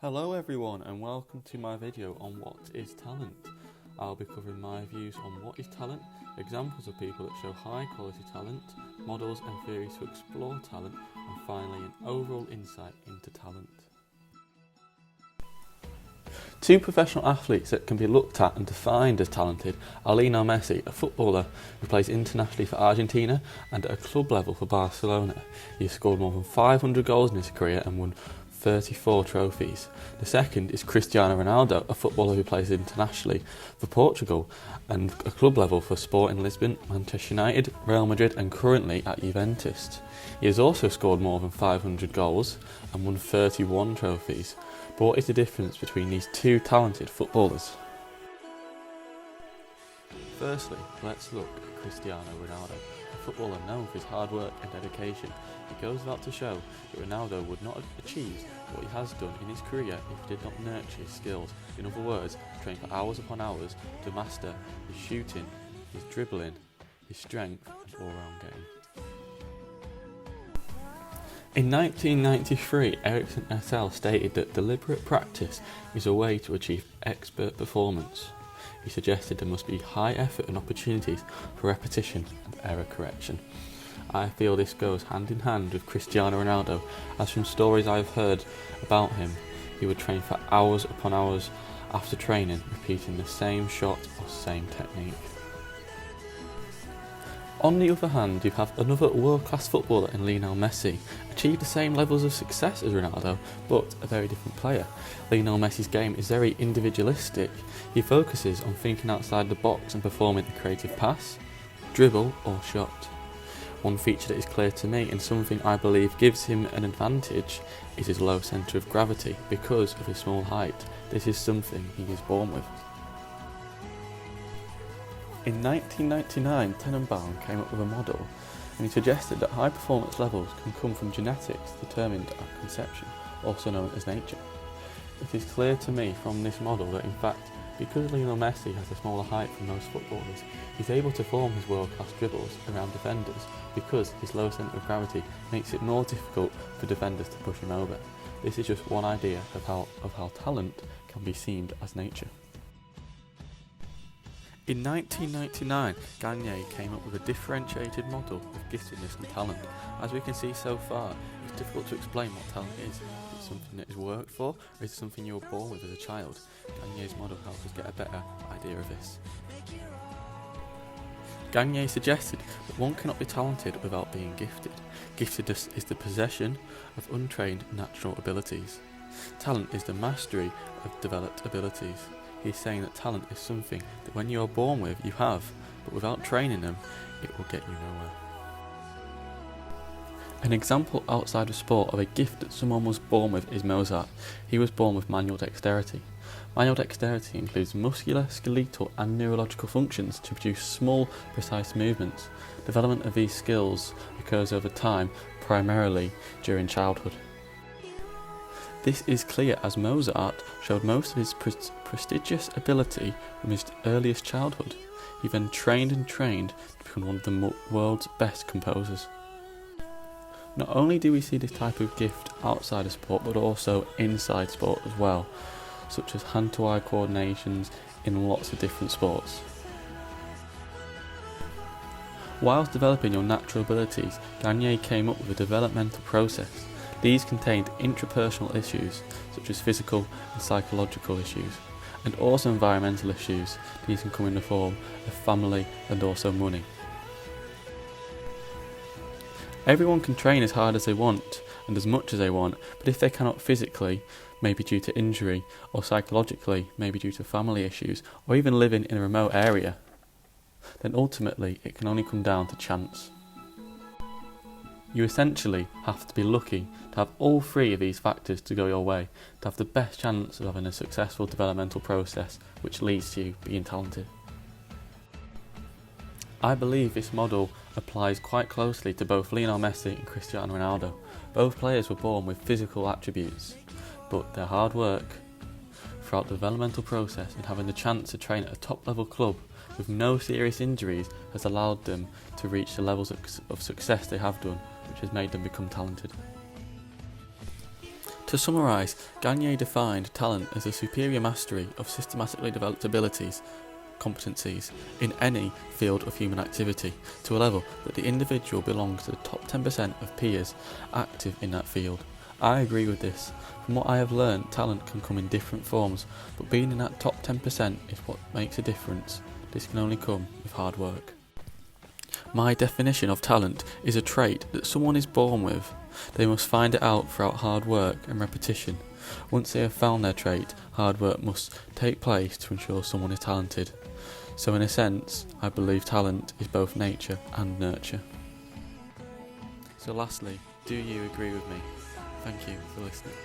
Hello everyone and welcome to my video on what is talent. I'll be covering my views on what is talent, examples of people that show high quality talent, models and theories to explore talent, and finally an overall insight into talent. Two professional athletes that can be looked at and defined as talented are Lionel Messi, a footballer who plays internationally for Argentina and at a club level for Barcelona. He has scored more than 500 goals in his career and won 34 trophies. The second is Cristiano Ronaldo, a footballer who plays internationally for Portugal and a club level for Sporting Lisbon, Manchester United, Real Madrid and currently at Juventus. He has also scored more than 500 goals and won 31 trophies. But what is the difference between these two talented footballers? Firstly, let's look at Cristiano Ronaldo, a footballer known for his hard work and dedication. It goes without to show that Ronaldo would not have achieved what he has done in his career if he did not nurture his skills. In other words, train for hours upon hours to master his shooting, his dribbling, his strength and all-round game. In 1993, Ericsson SL stated that deliberate practice is a way to achieve expert performance. He suggested there must be high effort and opportunities for repetition and error correction. I feel this goes hand in hand with Cristiano Ronaldo, as from stories I've heard about him, he would train for hours upon hours after training, repeating the same shot or same technique. On the other hand, you have another world-class footballer in Lionel Messi, achieved the same levels of success as Ronaldo, but a very different player. Lionel Messi's game is very individualistic. He focuses on thinking outside the box and performing a creative pass, dribble or shot. One feature that is clear to me and something I believe gives him an advantage is his low centre of gravity because of his small height. This is something he is born with. In 1999, Tenenbaum came up with a model and he suggested that high performance levels can come from genetics determined at conception, also known as nature. It is clear to me from this model that in fact, because Lionel Messi has a smaller height than most footballers, he's able to form his world-class dribbles around defenders because his low centre of gravity makes it more difficult for defenders to push him over. This is just one idea of how talent can be seen as nature. In 1999, Gagne came up with a differentiated model of giftedness and talent. As we can see so far, it's difficult to explain what talent is. Is it something that is worked for, or is it something you were born with as a child? Gagne's model helps us get a better idea of this. Gagne suggested that one cannot be talented without being gifted. Giftedness is the possession of untrained natural abilities. Talent is the mastery of developed abilities. He's saying that talent is something that when you are born with, you have, but without training them, it will get you nowhere. An example outside of sport of a gift that someone was born with is Mozart. He was born with manual dexterity. Manual dexterity includes muscular, skeletal and neurological functions to produce small, precise movements. Development of these skills occurs over time, primarily during childhood. This is clear as Mozart showed most of his prestigious ability from his earliest childhood. He then trained and trained to become one of the world's best composers. Not only do we see this type of gift outside of sport, but also inside sport as well, such as hand-to-eye coordinations in lots of different sports. Whilst developing your natural abilities, Gagne came up with a developmental process. These contained intrapersonal issues, such as physical and psychological issues, and also environmental issues. These can come in the form of family and also money. Everyone can train as hard as they want and as much as they want, but if they cannot physically, maybe due to injury, or psychologically, maybe due to family issues, or even living in a remote area, then ultimately it can only come down to chance. You essentially have to be lucky to have all three of these factors to go your way, to have the best chance of having a successful developmental process which leads to you being talented. I believe this model applies quite closely to both Lionel Messi and Cristiano Ronaldo. Both players were born with physical attributes, but their hard work throughout the developmental process and having the chance to train at a top level club with no serious injuries has allowed them to reach the levels of success they have done, which has made them become talented. To summarise, Gagne defined talent as a superior mastery of systematically developed abilities, competencies, in any field of human activity, to a level that the individual belongs to the top 10% of peers active in that field. I agree with this. From what I have learned, talent can come in different forms, but being in that top 10% is what makes a difference. This can only come with hard work. My definition of talent is a trait that someone is born with. They must find it out throughout hard work and repetition. Once they have found their trait, hard work must take place to ensure someone is talented. So in a sense, I believe talent is both nature and nurture. So lastly, do you agree with me? Thank you for listening.